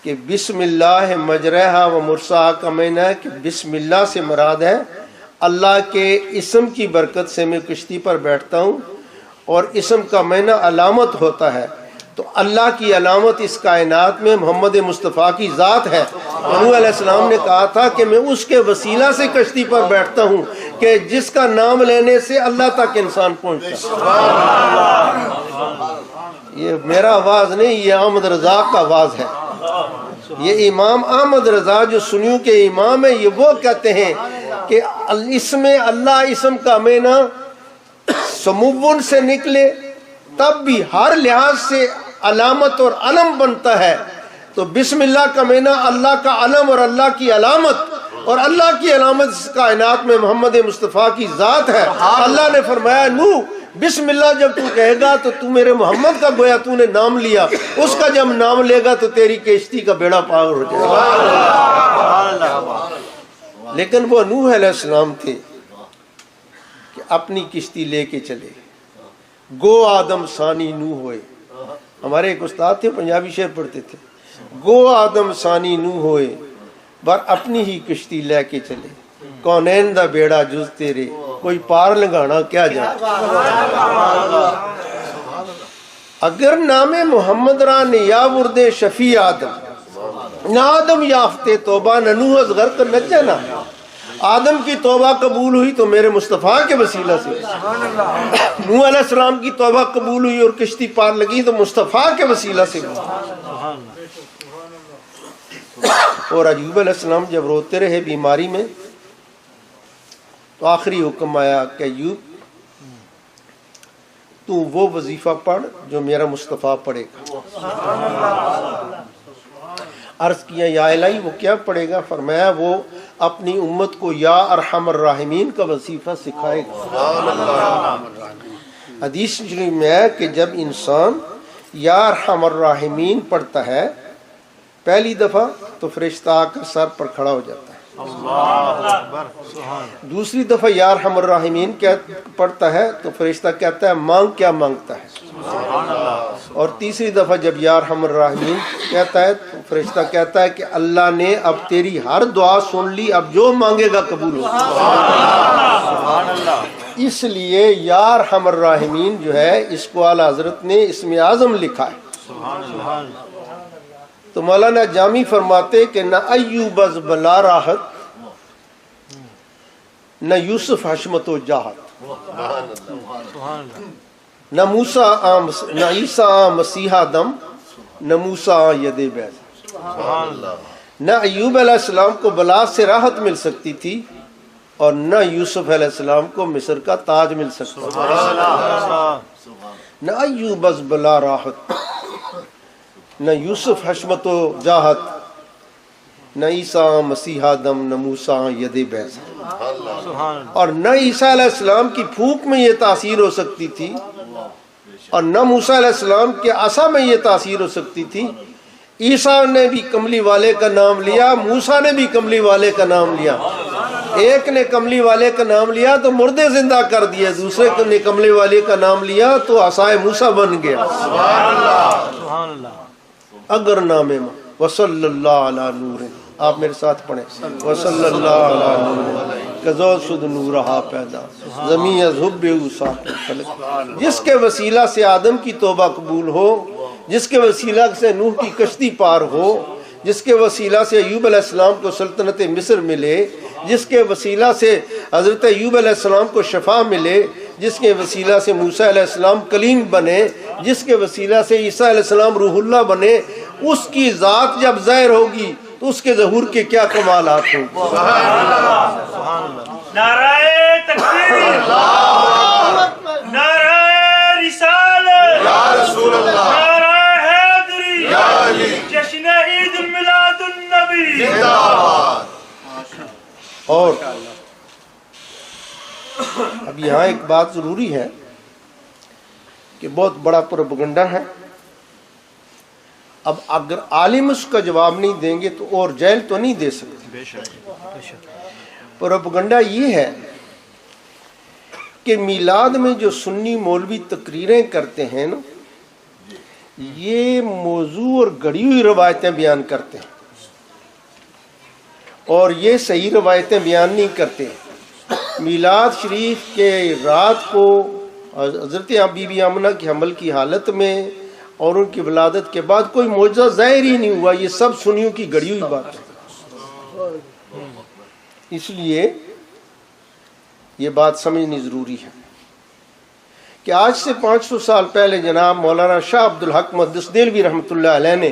کہ بسم اللہ مجرہا و مرساہا کا معنی ہے کہ بسم اللہ سے مراد ہے اللہ کے اسم کی برکت سے میں کشتی پر بیٹھتا ہوں، اور اسم کا معنی علامت ہوتا ہے، تو اللہ کی علامت اس کائنات میں محمد مصطفیٰ کی ذات ہے۔ نوح علیہ السلام نے کہا تھا کہ میں اس کے وسیلہ سے کشتی پر بیٹھتا ہوں کہ جس کا نام لینے سے اللہ تک انسان پہنچتا ہے۔ یہ میرا آواز نہیں، یہ احمد رضا کا آواز ہے۔ یہ امام احمد رضا جو سنیوں کے امام ہیں، یہ وہ کہتے ہیں کہ اسم اللہ اسم کا معنی سمون سے نکلے تب بھی ہر لحاظ سے علامت اور علم بنتا ہے، تو بسم اللہ کا معنی اللہ کا علم اور اللہ کی علامت، اور اللہ کی علامت اس کائنات میں محمد مصطفیٰ کی ذات ہے۔ اللہ نے فرمایا نوح بسم اللہ جب تو کہے گا تو تو میرے محمد کا گویا تو نے نام لیا، اس کا جب نام لے گا تو تیری کشتی کا بیڑا پار ہو جائے گا۔ لیکن وہ نوح علیہ السلام تھے کہ اپنی کشتی لے کے چلے، گو آدم ثانی نوح ہوئے۔ ہمارے ایک استاد تھے، پنجابی شعر پڑھتے تھے، گو آدم ثانی نوح ہوئے بر اپنی ہی کشتی لے کے چلے، کونین دا بیڑا جز تیرے کوئی پار لگانا کیا جاتا۔ اگر نام محمد را نیا ورد شفیع آدم، نہ آدم یافتے توبہ نہ نوح از غرق نجا نا۔ آدم کی توبہ قبول ہوئی تو میرے مصطفیٰ کے وسیلہ سے، نوح علیہ السلام کی توبہ قبول ہوئی اور کشتی پار لگی تو مصطفیٰ کے وسیلہ سے۔ اور ایوب علیہ السلام جب روتے رہے بیماری میں تو آخری حکم آیا کہ ایوب تو وہ وظیفہ پڑھ جو میرا مصطفیٰ پڑھے گا۔ عرض کیا یا الہی وہ کیا پڑھے گا؟ فرمایا وہ اپنی امت کو یا ارحم الراحمین کا وظیفہ سکھائے گا۔ حدیث شریف میں ہے کہ جب انسان یا ارحم الراحمین پڑھتا ہے پہلی دفعہ تو فرشتہ آ کر سر پر کھڑا ہو جاتا ہے، دوسری دفعہ یا ارحم الراحمین پڑھتا ہے تو فرشتہ کہتا ہے مانگ کیا مانگتا ہے، اور تیسری دفعہ جب یا ارحم الراحمین کہتا ہے تو فرشتہ کہتا ہے کہ اللہ نے اب تیری ہر دعا سن لی، اب جو مانگے گا قبول ہوگا۔ اس لیے یا ارحم الراحمین جو ہے اس کو اعلیٰ حضرت نے اسم اعظم لکھا ہے۔ تو مولانا جامی فرماتے کہ نہ ایوب از بلا راحت، نہ یوسف حشمت و جاہت، نہ موسیٰ نہ عیسیٰ مسیحا دم، نہ موسیٰ ید بیض۔ نہ ایوب علیہ السلام کو بلا سے راحت مل سکتی تھی اور نہ یوسف علیہ السلام کو مصر کا تاج مل سکتا تھا۔ نہ ایوب از بلا راحت، نہ یوسف حشمت و جاہت، نہ عیسیٰ مسیحا دم، نہ موسیٰ ید بیض۔ اور نہ عیسیٰ علیہ السلام کی پھونک میں یہ تاثیر ہو سکتی تھی اور نہ موسیٰ علیہ السلام کے عصا میں یہ تاثیر ہو سکتی تھی۔ عیسیٰ نے بھی کملی والے کا نام لیا، موسیٰ نے بھی کملی والے کا نام لیا۔ ایک نے کملی والے کا نام لیا تو مردے زندہ کر دیا، دوسرے نے کملی والے کا نام لیا تو عصائے موسیٰ بن گیا۔ اگر نام وصلی اللہ علی نور، آپ میرے ساتھ پڑھیں وصلی اللہ علی نور کزو سد نورہا پیدا زمین از حب اوساق فلک۔ جس کے وسیلہ سے آدم کی توبہ قبول ہو، جس کے وسیلہ سے نوح کی کشتی پار ہو، جس کے وسیلہ سے ایوب علیہ السلام کو سلطنت مصر ملے، جس کے وسیلہ سے حضرت ایوب علیہ السلام کو شفا ملے، جس کے وسیلہ سے موسیٰ علیہ السلام کلیم بنے، جس کے وسیلہ سے عیسیٰ علیہ السلام روح اللہ بنے، اس کی ذات جب ظاہر ہوگی تو اس کے ظہور کے کیا کمالات ہوں گے۔ نعرہ تکبیر، نعرہ رسالت، نعرہ حیدری، جشن عید میلاد النبی۔ اور اب یہاں ایک بات ضروری ہے کہ بہت بڑا پروپیگنڈا ہے، اب اگر عالم اس کا جواب نہیں دیں گے تو اور جیل تو نہیں دے سکتے۔ پروپیگنڈا یہ ہے کہ میلاد میں جو سنی مولوی تقریریں کرتے ہیں نا، یہ موضوع اور گڑی ہوئی روایتیں بیان کرتے ہیں، اور یہ صحیح روایتیں بیان نہیں کرتے۔ میلاد شریف کے رات کو حضرت بی بی آمنہ کی حمل کی حالت میں اور ان کی ولادت کے بعد کوئی معجزہ ظاہر ہی نہیں ہوا، یہ سب سنیوں کی گڑی ہوئی بات ہے۔ اس لیے یہ بات سمجھنی ضروری ہے کہ آج سے 500 سال پہلے جناب مولانا شاہ عبد الحق محدث دہلوی رحمۃ اللہ علیہ نے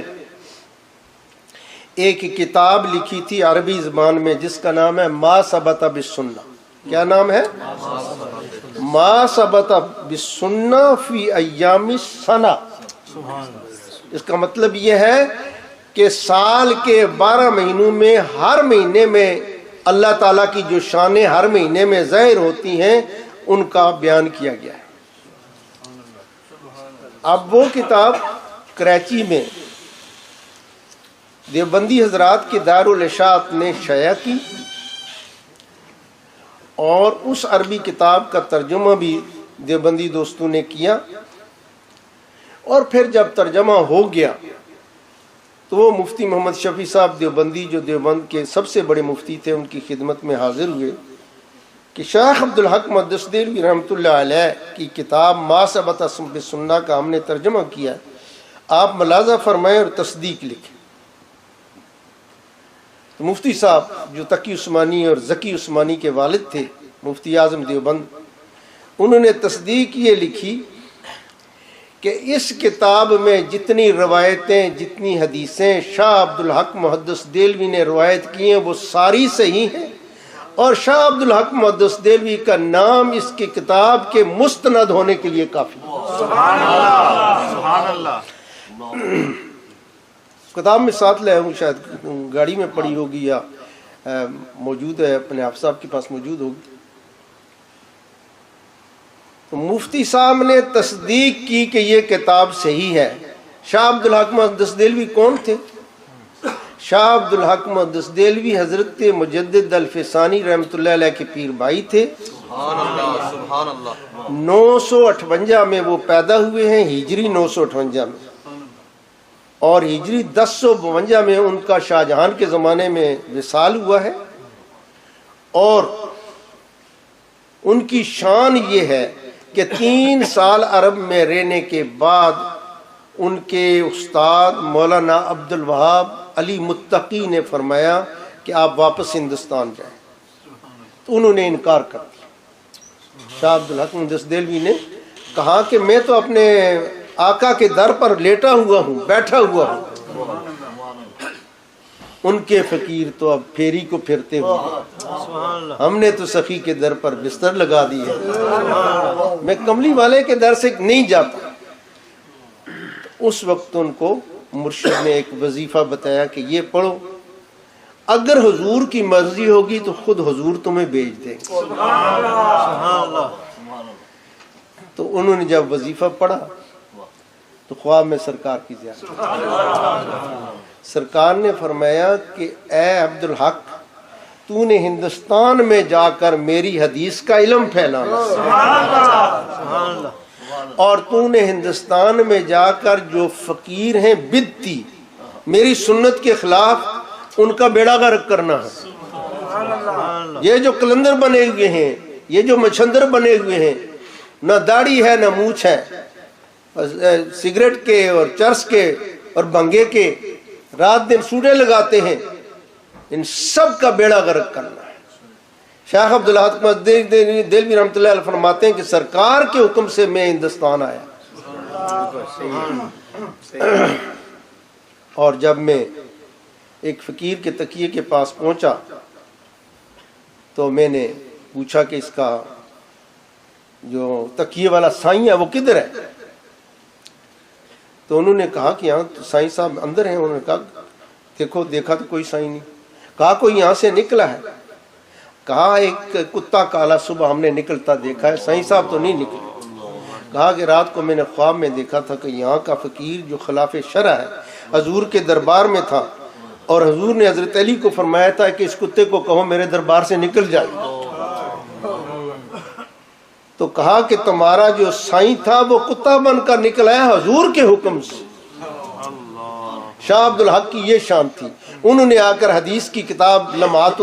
ایک کتاب لکھی تھی عربی زبان میں جس کا نام ہے ما ثبت بالسنہ۔ کیا نام ہے؟ ما ثبت بالسنہ فی ایام السنہ۔ اس کا مطلب یہ ہے کہ سال کے 12 مہینوں میں ہر مہینے میں اللہ تعالیٰ کی جو شانیں ہر مہینے میں ظاہر ہوتی ہیں ان کا بیان کیا گیا ہے۔ اب وہ کتاب کراچی میں دیوبندی حضرات کے دارالاشاعت نے شائع کی، اور اس عربی کتاب کا ترجمہ بھی دیوبندی دوستوں نے کیا، اور پھر جب ترجمہ ہو گیا تو وہ مفتی محمد شفیع صاحب دیوبندی جو دیوبند کے سب سے بڑے مفتی تھے ان کی خدمت میں حاضر ہوئے کہ شیخ عبد الحق محدث دہلوی رحمۃ اللہ علیہ کی کتاب ما ثبت بالسنہ کا ہم نے ترجمہ کیا، آپ ملاحظہ فرمائیں اور تصدیق لکھیں۔ تو مفتی صاحب جو تقی عثمانی اور ذکی عثمانی کے والد تھے، مفتی اعظم دیوبند، انہوں نے تصدیق یہ لکھی کہ اس کتاب میں جتنی روایتیں جتنی حدیثیں شاہ عبد الحق محدث دہلوی نے روایت کی ہیں وہ ساری صحیح ہیں، اور شاہ عبد الحق محدث دہلوی کا نام اس کی کتاب کے مستند ہونے کے لیے کافی ہے۔ سبحان اللہ، سبحان اللہ۔ کتاب میں ساتھ لے ہوں، شاید گاڑی میں پڑی ہوگی یا موجود ہے، اپنے آپ صاحب کے پاس موجود ہوگی۔ تو مفتی صاحب نے تصدیق کی کہ یہ کتاب صحیح ہے۔ شاہ عبد الحق محدث دہلوی کون تھے؟ شاہ عبد الحق محدث دہلوی حضرت مجدد الفسانی رحمۃ اللہ علیہ کے پیر بھائی تھے۔ 958 میں وہ پیدا ہوئے ہیں، ہجری 958 میں، اور ہجری 1052 میں ان کا شاہجہان کے زمانے میں وصال ہوا ہے۔ اور ان کی شان یہ ہے کہ 3 سال عرب میں رہنے کے بعد ان کے استاد مولانا عبد الوہاب علی متقی نے فرمایا کہ آپ واپس ہندوستان جائیں، تو انہوں نے انکار کر دیا۔ شاہ عبد الحق محدث دہلوی نے کہا کہ میں تو اپنے آقا کے در پر لیٹا ہوا ہوں، بیٹھا ہوا ہوں۔ ان کے فقیر تو اب پھیری کو پھرتے ہوئے، ہم نے تو سخی کے در پر بستر لگا دی ہے، میں کملی والے کے در سے نہیں جاتا۔ اس وقت ان کو مرشد نے ایک وظیفہ بتایا کہ یہ پڑھو، اگر حضور کی مرضی ہوگی تو خود حضور تمہیں بھیج دیں گے۔ تو انہوں نے جب وظیفہ پڑھا تو خواب میں سرکار کی زیارت، سرکار نے فرمایا کہ اے عبد الحق، تو نے ہندوستان میں جا کر میری حدیث کا علم پھیلانا، اور تو نے ہندوستان میں جا کر جو فقیر ہیں بدتی میری سنت کے خلاف ان کا بیڑا غرق کرنا ہے۔ یہ جو کلندر بنے ہوئے ہیں، یہ جو مچھندر بنے ہوئے ہیں، نہ داڑھی ہے نہ مونچھ ہے، سگریٹ کے اور چرس کے اور بنگے کے رات دن سوٹے لگاتے ہیں، ان سب کا بیڑا غرق کرنا ہے۔ شیخ عبد الحق دہلوی رحمۃ اللہ علیہ فرماتے ہیں کہ سرکار کے حکم سے میں ہندوستان آیا، اور جب میں ایک فقیر کے تکیے کے پاس پہنچا تو میں نے پوچھا کہ اس کا جو تکیے والا سائیں ہے وہ کدھر ہے؟ تو انہوں نے کہا کہ یہاں سائیں صاحب اندر ہیں۔ انہوں نے کہا دیکھو، دیکھا تو کوئی سائیں نہیں۔ کہا کوئی یہاں سے نکلا ہے؟ کہا ایک کتا کالا صبح ہم نے نکلتا دیکھا ہے، سائیں صاحب تو نہیں نکلے۔ کہا کہ رات کو میں نے خواب میں دیکھا تھا کہ یہاں کا فقیر جو خلاف شرع ہے حضور کے دربار میں تھا، اور حضور نے حضرت علی کو فرمایا تھا کہ اس کتے کو کہو میرے دربار سے نکل جائے۔ تو کہا کہ تمہارا جو سائیں تھا وہ کتا بن کر نکلا ہے حضور کے حکم سے۔ شاہ عبد الحق کی یہ شان تھی. انہوں نے آ کر حدیث کی کتاب لمحات